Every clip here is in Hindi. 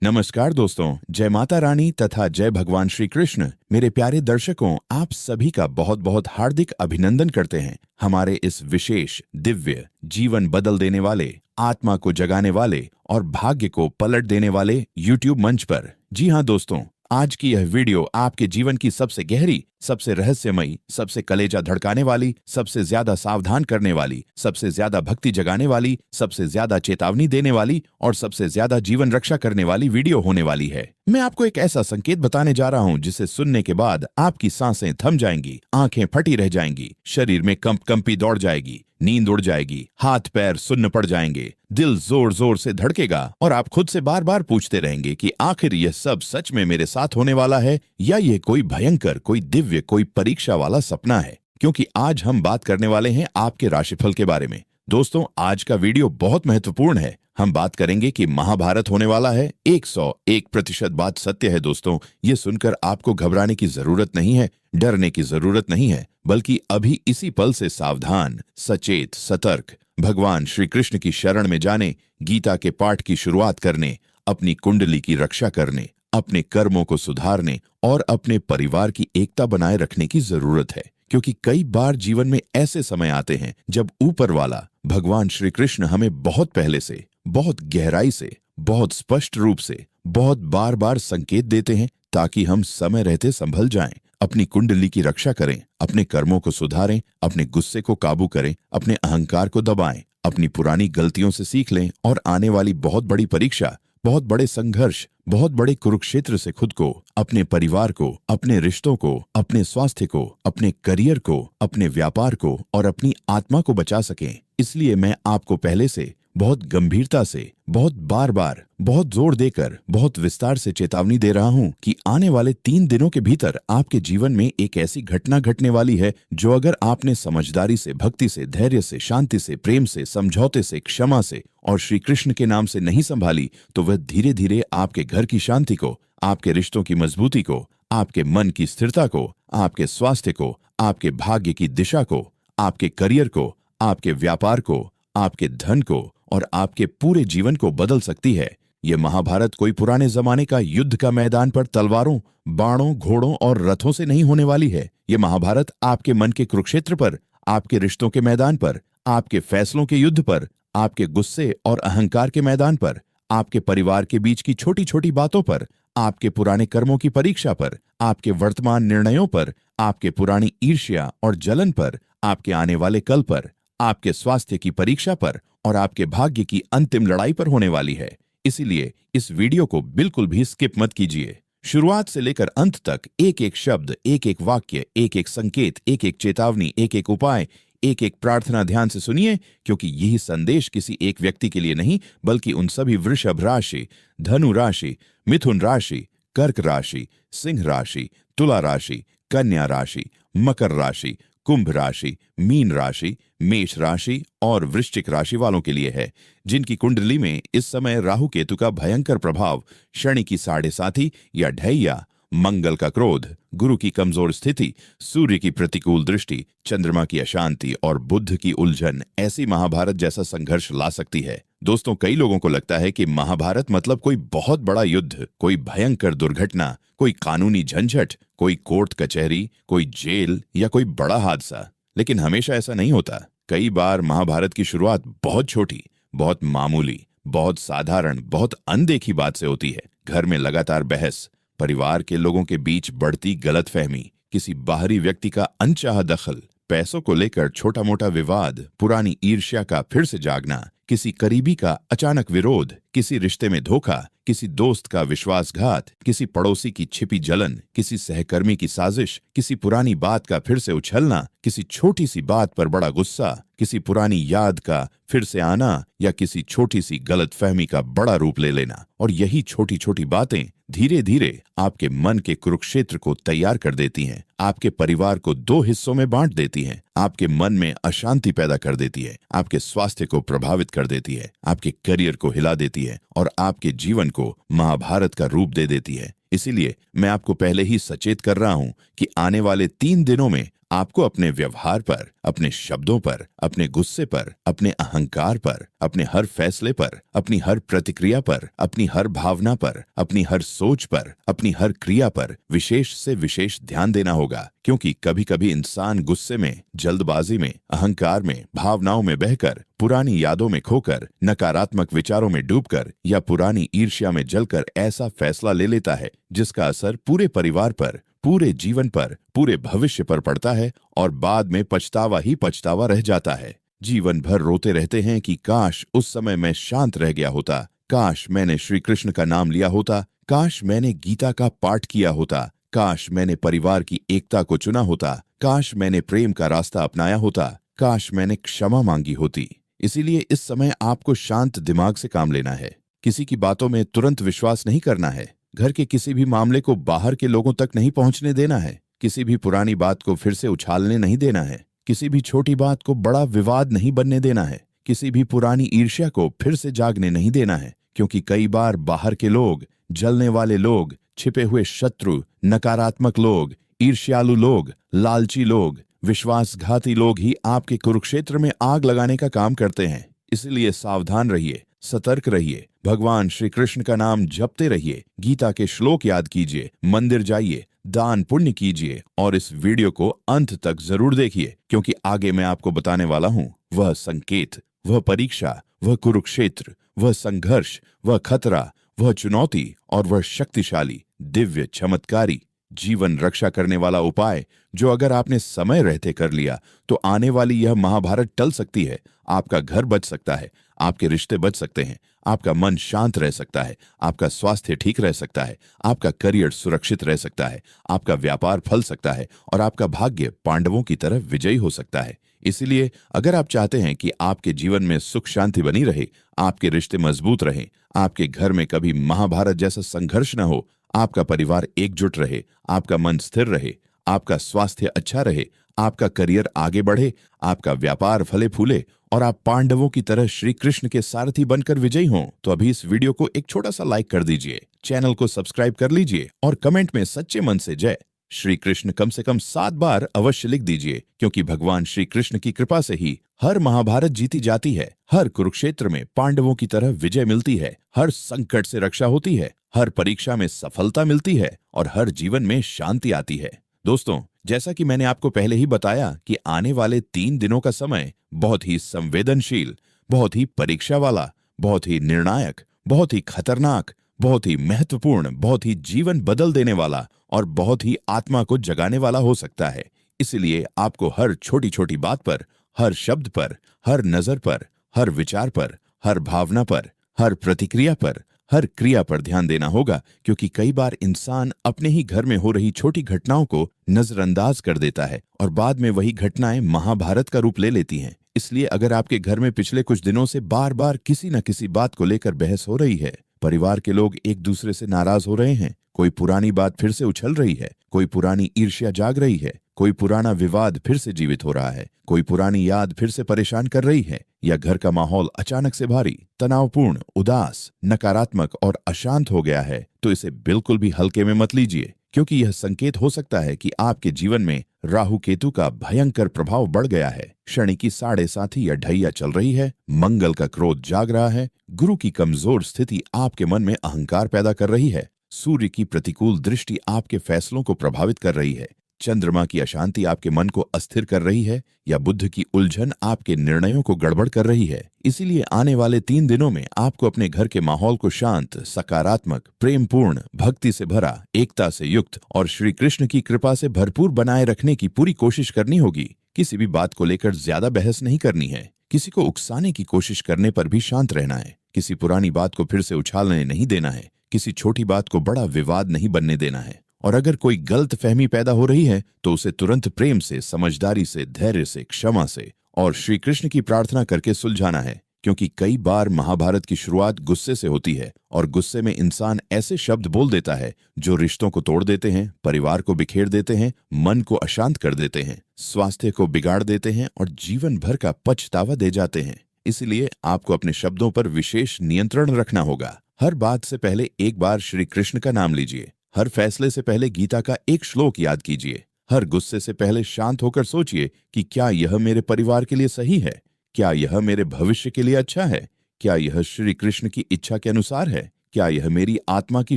नमस्कार दोस्तों, जय माता रानी तथा जय भगवान श्री कृष्ण। मेरे प्यारे दर्शकों, आप सभी का बहुत बहुत हार्दिक अभिनंदन करते हैं हमारे इस विशेष, दिव्य, जीवन बदल देने वाले, आत्मा को जगाने वाले और भाग्य को पलट देने वाले YouTube मंच पर। जी हाँ दोस्तों, आज की यह वीडियो आपके जीवन की सबसे गहरी, सबसे रहस्यमयी, सबसे कलेजा धड़काने वाली, सबसे ज्यादा सावधान करने वाली, सबसे ज्यादा भक्ति जगाने वाली, सबसे ज्यादा चेतावनी देने वाली और सबसे ज्यादा जीवन रक्षा करने वाली वीडियो होने वाली है। मैं आपको एक ऐसा संकेत बताने जा रहा हूं जिसे सुनने के बाद आपकी सांसें थम जाएंगी, आंखें फटी रह जाएंगी, शरीर में कंपी दौड़ जाएगी, नींद उड़ जाएगी, हाथ पैर सुन्न पड़ जाएंगे, दिल जोर जोर से धड़केगा और आप खुद से बार बार पूछते रहेंगे कि आखिर यह सब सच में मेरे साथ होने वाला है या ये कोई भयंकर, कोई दिव्य, कोई परीक्षा वाला सपना है। क्योंकि आज हम बात करने वाले हैं आपके राशिफल के बारे में। दोस्तों, आज का वीडियो बहुत महत्वपूर्ण है। हम बात करेंगे कि महाभारत होने वाला है। 101% बात सत्य है दोस्तों। ये सुनकर आपको घबराने की जरूरत नहीं है, डरने की जरूरत नहीं है, बल्कि अभी इसी पल से सावधान, सचेत, सतर्क, भगवान श्री कृष्ण की शरण में जाने, गीता के पाठ की शुरुआत करने, अपनी कुंडली की रक्षा करने, अपने कर्मों को सुधारने और अपने परिवार की एकता बनाए रखने की जरूरत है। क्योंकि कई बार जीवन में ऐसे समय आते हैं जब ऊपर वाला भगवान श्री कृष्ण हमें बहुत पहले से, बहुत गहराई से, बहुत स्पष्ट रूप से, बहुत बार बार संकेत देते हैं ताकि हम समय रहते संभल जाएं, अपनी कुंडली की रक्षा करें, अपने कर्मों को सुधारें, अपने गुस्से को काबू करें, अपने अहंकार को दबाएं, अपनी पुरानी गलतियों से सीख लें और आने वाली बहुत बड़ी परीक्षा, बहुत बड़े संघर्ष, बहुत बड़े कुरुक्षेत्र से खुद को, अपने परिवार को, अपने रिश्तों को, अपने स्वास्थ्य को, अपने करियर को, अपने व्यापार को और अपनी आत्मा को बचा सकें। इसलिए मैं आपको पहले से बहुत गंभीरता से, बहुत बार बार, बहुत जोर देकर, बहुत विस्तार से चेतावनी दे रहा हूं कि आने वाले 3 दिनों के भीतर आपके जीवन में एक ऐसी घटना घटने वाली है जो अगर आपने समझदारी से, भक्ति से, धैर्य से, शांति से, प्रेम से, समझौते से, क्षमा से और श्री कृष्ण के नाम से नहीं संभाली तो वह धीरे धीरे आपके घर की शांति को, आपके रिश्तों की मजबूती को, आपके मन की स्थिरता को, आपके स्वास्थ्य को, आपके भाग्य की दिशा को, आपके करियर को, आपके व्यापार को, आपके धन को और आपके पूरे जीवन को बदल सकती है। ये महाभारत कोई पुराने जमाने का युद्ध का मैदान पर तलवारों, बाणों, घोड़ों और रथों से नहीं होने वाली है। ये महाभारत आपके मन के कुरुक्षेत्र पर, आपके रिश्तों के मैदान पर, आपके फैसलों के युद्ध पर, आपके गुस्से और अहंकार के मैदान पर, आपके परिवार के बीच की छोटी छोटी बातों पर, आपके पुराने कर्मों की परीक्षा पर, आपके वर्तमान निर्णयों पर, आपके पुरानी ईर्ष्या और जलन पर, आपके आने वाले कल पर, आपके स्वास्थ्य की परीक्षा पर और आपके भाग्य की अंतिम लड़ाई पर होने वाली है। इसीलिए इस वीडियो को बिल्कुल भी स्किप मत कीजिए। शुरुआत से लेकर अंत तक एक एक शब्द, एक एक वाक्य, एक एक संकेत, एक एक चेतावनी, एक एक उपाय, एक एक प्रार्थना ध्यान से सुनिए, क्योंकि यही संदेश किसी एक व्यक्ति के लिए नहीं, बल्कि उन सभी वृषभ राशि, धनु राशि, मिथुन राशि, कर्क राशि, सिंह राशि, तुला राशि, कन्या राशि, मकर राशि, कुंभ राशि, मीन राशि, मेष राशि और वृश्चिक राशि वालों के लिए है, जिनकी कुंडली में इस समय राहु केतु का भयंकर प्रभाव, शनि की 7.5 या ढैया, मंगल का क्रोध, गुरु की कमजोर स्थिति, सूर्य की प्रतिकूल दृष्टि, चंद्रमा की अशांति और बुध की उलझन ऐसी महाभारत जैसा संघर्ष ला सकती है। दोस्तों, कई लोगों को लगता है कि महाभारत मतलब कोई बहुत बड़ा युद्ध, कोई भयंकर दुर्घटना, कोई कानूनी झंझट, कोई कोर्ट कचहरी, कोई जेल या कोई बड़ा हादसा। लेकिन हमेशा ऐसा नहीं होता। कई बार महाभारत की शुरुआत बहुत छोटी, बहुत मामूली, बहुत साधारण, बहुत अनदेखी बात से होती है। घर में लगातार बहस, परिवार के लोगों के बीच बढ़ती गलतफहमी, किसी बाहरी व्यक्ति का अनचाहा दखल, पैसों को लेकर छोटा मोटा विवाद, पुरानी ईर्ष्या का फिर से जागना, किसी करीबी का अचानक विरोध, किसी रिश्ते में धोखा, किसी दोस्त का विश्वासघात, किसी पड़ोसी की छिपी जलन, किसी सहकर्मी की साजिश, किसी पुरानी बात का फिर से उछलना, किसी छोटी सी बात पर बड़ा गुस्सा, किसी पुरानी याद का फिर से आना या किसी छोटी सी गलतफहमी का बड़ा रूप ले लेना। और यही छोटी छोटी बातें धीरे धीरे आपके मन के कुरुक्षेत्र को तैयार कर देती हैं, आपके परिवार को 2 हिस्सों में बांट देती हैं, आपके मन में अशांति पैदा कर देती है, आपके स्वास्थ्य को प्रभावित कर देती है, आपके करियर को हिला देती है और आपके जीवन को महाभारत का रूप दे देती है। इसीलिए मैं आपको पहले ही सचेत कर रहा हूं कि आने वाले 3 दिनों में आपको अपने व्यवहार पर, अपने शब्दों पर, अपने गुस्से पर, अपने अहंकार पर, अपने हर फैसले पर, अपनी हर प्रतिक्रिया पर, अपनी हर भावना पर, अपनी हर सोच पर, अपनी हर क्रिया पर विशेष से विशेष ध्यान देना होगा, क्योंकि कभी कभी इंसान गुस्से में, जल्दबाजी में, अहंकार में, भावनाओं में बहकर, पुरानी यादों में खोकर, नकारात्मक विचारों में डूबकर या पुरानी ईर्ष्या में जलकर ऐसा फैसला ले लेता है जिसका असर पूरे परिवार पर, पूरे जीवन पर, पूरे भविष्य पर पड़ता है और बाद में पछतावा ही पछतावा रह जाता है। जीवन भर रोते रहते हैं कि काश उस समय मैं शांत रह गया होता, काश मैंने श्री कृष्ण का नाम लिया होता, काश मैंने गीता का पाठ किया होता, काश मैंने परिवार की एकता को चुना होता, काश मैंने प्रेम का रास्ता अपनाया होता, काश मैंने क्षमा मांगी होती। इसीलिए इस समय आपको शांत दिमाग से काम लेना है। किसी की बातों में तुरंत विश्वास नहीं करना है। घर के किसी भी मामले को बाहर के लोगों तक नहीं पहुंचने देना है। किसी भी पुरानी बात को फिर से उछालने नहीं देना है। किसी भी छोटी बात को बड़ा विवाद नहीं बनने देना है। किसी भी पुरानी ईर्ष्या को फिर से जागने नहीं देना है, क्योंकि कई बार बाहर के लोग, जलने वाले लोग, छिपे हुए शत्रु, नकारात्मक लोग, ईर्ष्यालु लोग, लालची लोग, विश्वासघाती लोग ही आपके कुरुक्षेत्र में आग लगाने का काम करते हैं। इसलिए सावधान रहिए, सतर्क रहिए, भगवान श्री कृष्ण का नाम जपते रहिए, गीता के श्लोक याद कीजिए, मंदिर जाइए, दान पुण्य कीजिए और इस वीडियो को अंत तक जरूर देखिए, क्योंकि आगे मैं आपको बताने वाला हूं वह संकेत, वह परीक्षा, वह कुरुक्षेत्र, वह संघर्ष, वह खतरा, वह चुनौती और वह शक्तिशाली, दिव्य, चमत्कारी, जीवन रक्षा करने वाला उपाय जो अगर आपने समय रहते कर लिया तो आने वाली यह महाभारत टल सकती है। आपका घर बच सकता है, आपके रिश्ते बच सकते हैं, आपका मन शांत रह सकता है, आपका स्वास्थ्य ठीक रह सकता है, आपका करियर सुरक्षित रह सकता है, आपका व्यापार फल सकता है और आपका भाग्य पांडवों की तरह विजयी हो सकता है। इसलिए अगर आप चाहते हैं कि आपके जीवन में सुख शांति बनी रहे, आपके रिश्ते मजबूत रहें, आपके घर में कभी महाभारत जैसा संघर्ष न हो, आपका परिवार एकजुट रहे, आपका मन स्थिर रहे, आपका स्वास्थ्य अच्छा रहे, आपका करियर आगे बढ़े, आपका व्यापार फले फूले और आप पांडवों की तरह श्री कृष्ण के सारथी बनकर विजयी हों, तो अभी इस वीडियो को एक छोटा सा लाइक कर दीजिए, चैनल को सब्सक्राइब कर लीजिए और कमेंट में सच्चे मन से जय श्री कृष्ण कम से कम 7 बार अवश्य लिख दीजिए, क्योंकि भगवान श्री कृष्ण की कृपा से ही हर महाभारत जीती जाती है, हर कुरुक्षेत्र में पांडवों की तरह विजय मिलती है, हर संकट से रक्षा होती है, हर परीक्षा में सफलता मिलती है और हर जीवन में शांति आती है। दोस्तों, जैसा कि मैंने आपको पहले ही बताया कि आने वाले 3 दिनों का समय बहुत ही संवेदनशील, बहुत ही परीक्षा वाला, बहुत ही निर्णायक, बहुत ही खतरनाक, बहुत ही महत्वपूर्ण, बहुत ही जीवन बदल देने वाला और बहुत ही आत्मा को जगाने वाला हो सकता है। इसलिए आपको हर छोटी छोटी बात पर, हर शब्द पर, हर नजर पर, हर विचार पर, हर भावना पर, हर प्रतिक्रिया पर, हर क्रिया पर ध्यान देना होगा, क्योंकि कई बार इंसान अपने ही घर में हो रही छोटी घटनाओं को नजरअंदाज कर देता है और बाद में वही घटनाएं महाभारत का रूप ले लेती हैं। इसलिए अगर आपके घर में पिछले कुछ दिनों से बार बार किसी न किसी बात को लेकर बहस हो रही है, परिवार के लोग एक दूसरे से नाराज हो रहे हैं, कोई पुरानी बात फिर से उछल रही है, कोई पुरानी ईर्ष्या जाग रही है, कोई पुराना विवाद फिर से जीवित हो रहा है, कोई पुरानी याद फिर से परेशान कर रही है, या घर का माहौल अचानक से भारी, तनावपूर्ण, उदास, नकारात्मक और अशांत हो गया है, तो इसे बिल्कुल भी हल्के में मत लीजिए, क्योंकि यह संकेत हो सकता है कि आपके जीवन में राहु केतु का भयंकर प्रभाव बढ़ गया है। शनि की 7.5 या ढैया चल रही है, मंगल का क्रोध जाग रहा है, गुरु की कमजोर स्थिति आपके मन में अहंकार पैदा कर रही है, सूर्य की प्रतिकूल दृष्टि आपके फैसलों को प्रभावित कर रही है, चंद्रमा की अशांति आपके मन को अस्थिर कर रही है, या बुध की उलझन आपके निर्णयों को गड़बड़ कर रही है। इसीलिए आने वाले 3 दिनों में आपको अपने घर के माहौल को शांत, सकारात्मक, प्रेमपूर्ण, भक्ति से भरा, एकता से युक्त और श्री कृष्ण की कृपा से भरपूर बनाए रखने की पूरी कोशिश करनी होगी। किसी भी बात को लेकर ज्यादा बहस नहीं करनी है, किसी को उकसाने की कोशिश करने पर भी शांत रहना है, किसी पुरानी बात को फिर से उछालने नहीं देना है, किसी छोटी बात को बड़ा विवाद नहीं बनने देना है, और अगर कोई गलत फहमी पैदा हो रही है तो उसे तुरंत प्रेम से, समझदारी से, धैर्य से, क्षमा से और श्री कृष्ण की प्रार्थना करके सुलझाना है, क्योंकि कई बार महाभारत की शुरुआत गुस्से से होती है और गुस्से में इंसान ऐसे शब्द बोल देता है जो रिश्तों को तोड़ देते हैं, परिवार को बिखेर देते हैं, मन को अशांत कर देते हैं, स्वास्थ्य को बिगाड़ देते हैं और जीवन भर का पछतावा दे जाते हैं। इसलिए आपको अपने शब्दों पर विशेष नियंत्रण रखना होगा। हर बात से पहले एक बार श्री कृष्ण का नाम लीजिए, हर फैसले से पहले गीता का एक श्लोक याद कीजिए, हर गुस्से से पहले शांत होकर सोचिए कि क्या यह मेरे परिवार के लिए सही है, क्या यह मेरे भविष्य के लिए अच्छा है, क्या यह श्री कृष्ण की इच्छा के अनुसार है, क्या यह मेरी आत्मा की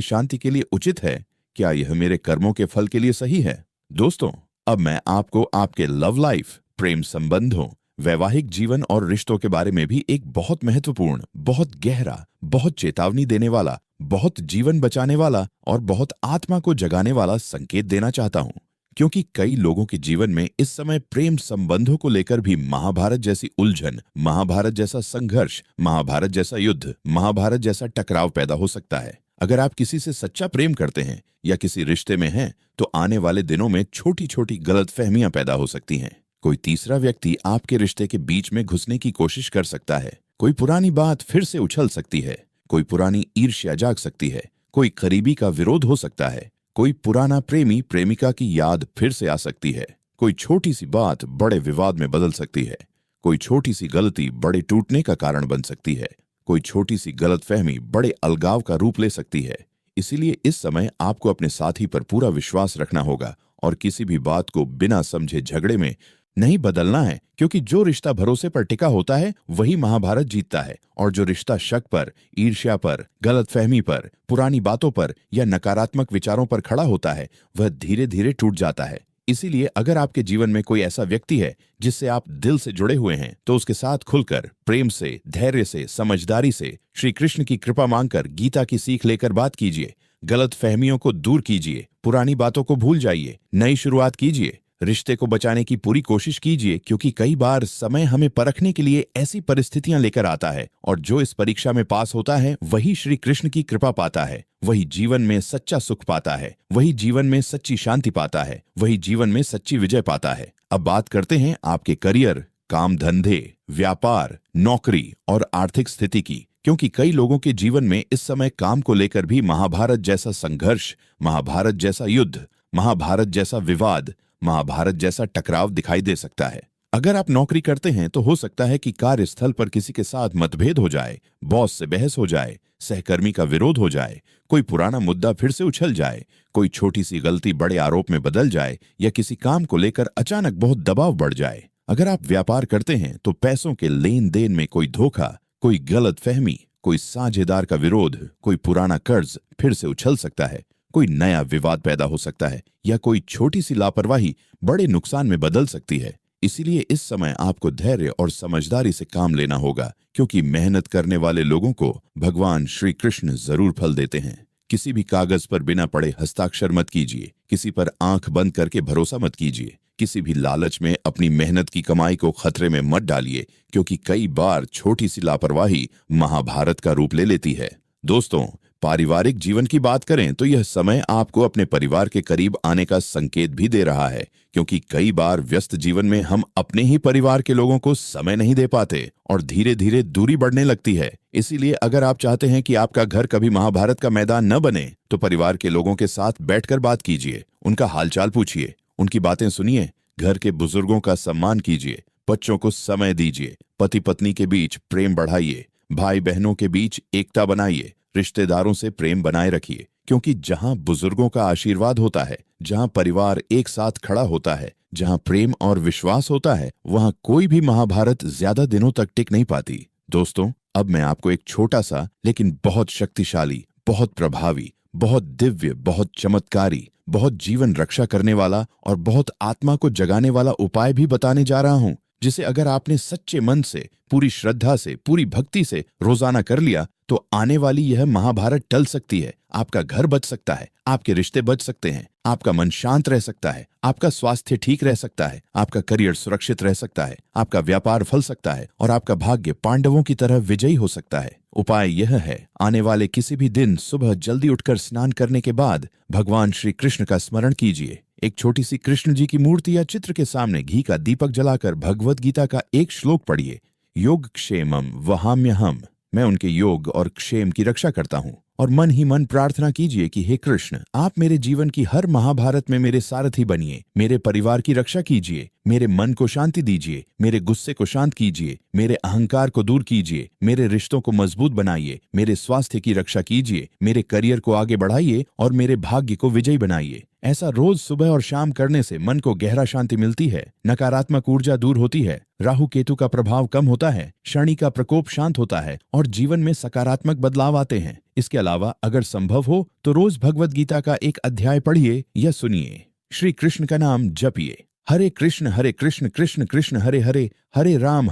शांति के लिए उचित है, क्या यह मेरे कर्मों के फल के लिए सही है। दोस्तों, अब मैं आपको आपके लव लाइफ, प्रेम संबंधों, वैवाहिक जीवन और रिश्तों के बारे में भी एक बहुत महत्वपूर्ण, बहुत गहरा, बहुत चेतावनी देने वाला, बहुत जीवन बचाने वाला और बहुत आत्मा को जगाने वाला संकेत देना चाहता हूं, क्योंकि कई लोगों के जीवन में इस समय प्रेम संबंधों को लेकर भी महाभारत जैसी उलझन, महाभारत जैसा संघर्ष, महाभारत जैसा युद्ध, महाभारत जैसा टकराव पैदा हो सकता है। अगर आप किसी से सच्चा प्रेम करते हैं या किसी रिश्ते में हैं, तो आने वाले दिनों में छोटी छोटी गलतफहमियां पैदा हो सकती हैं। कोई तीसरा व्यक्ति आपके रिश्ते के बीच में घुसने की कोशिश कर सकता है। कोई पुरानी बात फिर से उछल सकती है। कोई पुरानी ईर्ष्या जाग सकती है। कोई करीबी का विरोध हो सकता है। कोई पुराना प्रेमी प्रेमिका की याद फिर से आ सकती है। कोई छोटी सी बात बड़े विवाद में बदल सकती है। कोई छोटी सी गलती बड़े टूटने का कारण बन सकती है। कोई छोटी सी गलतफहमी बड़े अलगाव का रूप ले सकती है। इसीलिए इस समय आपको अपने साथी पर पूरा विश्वास रखना होगा और किसी भी बात को बिना समझे झगड़े में नहीं बदलना है, क्योंकि जो रिश्ता भरोसे पर टिका होता है वही महाभारत जीतता है, और जो रिश्ता शक पर, ईर्ष्या पर, गलतफहमी पर, पुरानी बातों पर या नकारात्मक विचारों पर खड़ा होता है वह धीरे धीरे टूट जाता है। इसीलिए अगर आपके जीवन में कोई ऐसा व्यक्ति है जिससे आप दिल से जुड़े हुए हैं, तो उसके साथ खुलकर, प्रेम से, धैर्य से, समझदारी से, श्री कृष्ण की कृपा मांगकर, गीता की सीख लेकर बात कीजिए। गलत फहमियों को दूर कीजिए, पुरानी बातों को भूल जाइए, नई शुरुआत कीजिए, रिश्ते को बचाने की पूरी कोशिश कीजिए, क्योंकि कई बार समय हमें परखने के लिए ऐसी परिस्थितियां लेकर आता है, और जो इस परीक्षा में पास होता है वही श्री कृष्ण की कृपा पाता है, वही जीवन में सच्चा सुख पाता है, वही जीवन में सच्ची शांति पाता है, वही जीवन में सच्ची विजय पाता है। अब बात करते हैं आपके करियर, काम धंधे, व्यापार, नौकरी और आर्थिक स्थिति की, क्योंकि कई लोगों के जीवन में इस समय काम को लेकर भी महाभारत जैसा संघर्ष, महाभारत जैसा युद्ध, महाभारत जैसा विवाद, महाभारत जैसा टकराव दिखाई दे सकता है। अगर आप नौकरी करते हैं तो हो सकता है कि कार्यस्थल पर किसी के साथ मतभेद हो जाए, बॉस से बहस हो जाए, सहकर्मी का विरोध हो जाए, कोई पुराना मुद्दा फिर से उछल जाए, कोई छोटी सी गलती बड़े आरोप में बदल जाए, या किसी काम को लेकर अचानक बहुत दबाव बढ़ जाए। अगर आप व्यापार करते हैं तो पैसों के लेन देन में कोई धोखा, कोई गलत फहमी, कोई साझेदार का विरोध, कोई पुराना कर्ज फिर से उछल सकता है, कोई नया विवाद पैदा हो सकता है, या कोई छोटी सी लापरवाही बड़े नुकसान में बदल सकती है। इसीलिए इस समय आपको धैर्य और समझदारी से काम लेना होगा, क्योंकि मेहनत करने वाले लोगों को भगवान श्री कृष्ण जरूर फल देते हैं। किसी भी कागज पर बिना पढ़े हस्ताक्षर मत कीजिए, किसी पर आंख बंद करके भरोसा मत कीजिए, किसी भी लालच में अपनी मेहनत की कमाई को खतरे में मत डालिए, क्योंकि कई बार छोटी सी लापरवाही महाभारत का रूप ले लेती है। दोस्तों, पारिवारिक जीवन की बात करें तो यह समय आपको अपने परिवार के करीब आने का संकेत भी दे रहा है, क्योंकि कई बार व्यस्त जीवन में हम अपने ही परिवार के लोगों को समय नहीं दे पाते और धीरे धीरे दूरी बढ़ने लगती है। इसीलिए अगर आप चाहते हैं कि आपका घर कभी महाभारत का मैदान न बने, तो परिवार के लोगों के साथ बैठकर बात कीजिए, उनका हालचाल पूछिए, उनकी बातें सुनिए, घर के बुजुर्गों का सम्मान कीजिए, बच्चों को समय दीजिए, पति पत्नी के बीच प्रेम बढ़ाइए, भाई बहनों के बीच एकता बनाइए, रिश्तेदारों से प्रेम बनाए रखिए, क्योंकि जहां बुजुर्गों का आशीर्वाद होता है, जहां परिवार एक साथ खड़ा होता है, जहां प्रेम और विश्वास होता है, वहां कोई भी महाभारत ज्यादा दिनों तक टिक नहीं पाती। दोस्तों, अब मैं आपको एक छोटा सा लेकिन बहुत शक्तिशाली, बहुत प्रभावी, बहुत दिव्य, बहुत चमत्कारी, बहुत जीवन रक्षा करने वाला और बहुत आत्मा को जगाने वाला उपाय भी बताने जा रहा हूं, जिसे अगर आपने सच्चे मन से, पूरी श्रद्धा से, पूरी भक्ति से रोजाना कर लिया, तो आने वाली यह महाभारत टल सकती है। आपका घर बच सकता है, आपके रिश्ते बच सकते हैं, आपका मन शांत रह सकता है, आपका स्वास्थ्य ठीक रह सकता है, आपका करियर सुरक्षित रह सकता है, आपका व्यापार फल सकता है और आपका भाग्य पांडवों की तरह विजयी हो सकता है। उपाय यह है, आने वाले किसी भी दिन सुबह जल्दी उठकर स्नान करने के बाद भगवान श्री कृष्ण का स्मरण कीजिए। एक छोटी सी कृष्ण जी की मूर्ति या चित्र के सामने घी का दीपक जलाकर भगवत गीता का एक श्लोक पढ़िए, योग क्षेमम वहाम्यहम। मैं उनके योग और क्षेम की रक्षा करता हूँ। और मन ही मन प्रार्थना कीजिए कि हे कृष्ण, आप मेरे जीवन की हर महाभारत में मेरे सारथी बनिए, मेरे परिवार की रक्षा कीजिए, मेरे मन को शांति दीजिए, मेरे गुस्से को शांत कीजिए, मेरे अहंकार को दूर कीजिए, मेरे रिश्तों को मजबूत बनाइए, मेरे स्वास्थ्य की रक्षा कीजिए, मेरे करियर को आगे बढ़ाइए और मेरे भाग्य को विजयी बनाइए। ऐसा रोज सुबह और शाम करने से मन को गहरा शांति मिलती है, नकारात्मक ऊर्जा दूर होती है, राहु केतु का प्रभाव कम होता है, शनि का प्रकोप शांत होता है और जीवन में सकारात्मक बदलाव आते हैं। इसके अलावा अगर संभव हो तो रोज भगवत गीता का एक अध्याय पढ़िए या सुनिए। श्री कृष्ण का नाम जपिए। हरे कृष्ण कृष्ण कृष्ण हरे हरे, हरे राम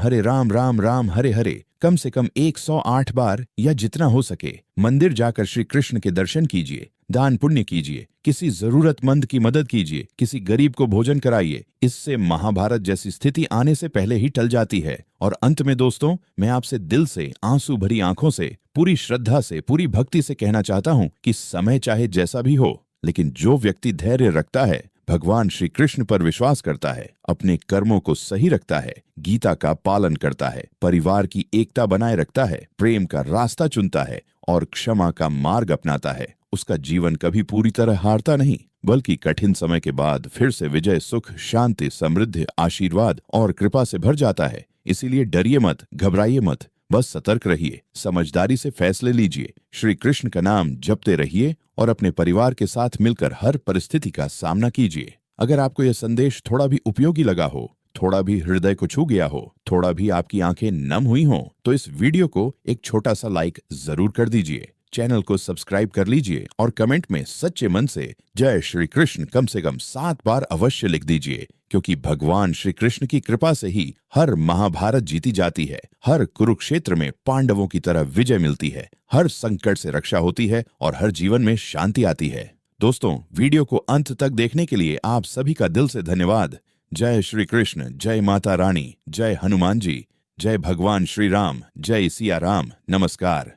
राम राम हरे हरे। कम से कम 108 बार या जितना हो सके मंदिर जाकर श्री कृष्ण के दर्शन कीजिए, दान पुण्य कीजिए, किसी जरूरतमंद की मदद कीजिए, किसी गरीब को भोजन कराइए। इससे महाभारत जैसी स्थिति आने से पहले ही टल जाती है। और अंत में दोस्तों, मैं आपसे दिल से, आंसू भरी आंखों से, पूरी श्रद्धा से, पूरी भक्ति से कहना चाहता हूं कि समय चाहे जैसा भी हो, लेकिन जो व्यक्ति धैर्य रखता है, भगवान श्री कृष्ण पर विश्वास करता है, अपने कर्मों को सही रखता है, गीता का पालन करता है, परिवार की एकता बनाए रखता है, प्रेम का रास्ता चुनता है और क्षमा का मार्ग अपनाता है, उसका जीवन कभी पूरी तरह हारता नहीं, बल्कि कठिन समय के बाद फिर से विजय, सुख, शांति, समृद्धि, आशीर्वाद और कृपा से भर जाता है। इसीलिए डरिए मत, घबराइए मत, बस सतर्क रहिए, समझदारी से फैसले लीजिए, श्री कृष्ण का नाम जपते रहिए और अपने परिवार के साथ मिलकर हर परिस्थिति का सामना कीजिए। अगर आपको यह संदेश थोड़ा भी उपयोगी लगा हो, थोड़ा भी हृदय को छू गया हो, थोड़ा भी आपकी आंखें नम हुई हों, तो इस वीडियो को एक छोटा सा लाइक जरूर कर दीजिए, चैनल को सब्सक्राइब कर लीजिए और कमेंट में सच्चे मन से जय श्री कृष्ण कम से कम 7 बार अवश्य लिख दीजिए, क्योंकि भगवान श्री कृष्ण की कृपा से ही हर महाभारत जीती जाती है, हर कुरुक्षेत्र में पांडवों की तरह विजय मिलती है, हर संकट से रक्षा होती है और हर जीवन में शांति आती है। दोस्तों, वीडियो को अंत तक देखने के लिए आप सभी का दिल से धन्यवाद। जय श्री कृष्ण, जय माता रानी, जय हनुमान जी, जय भगवान श्री राम, जय सिया राम। नमस्कार।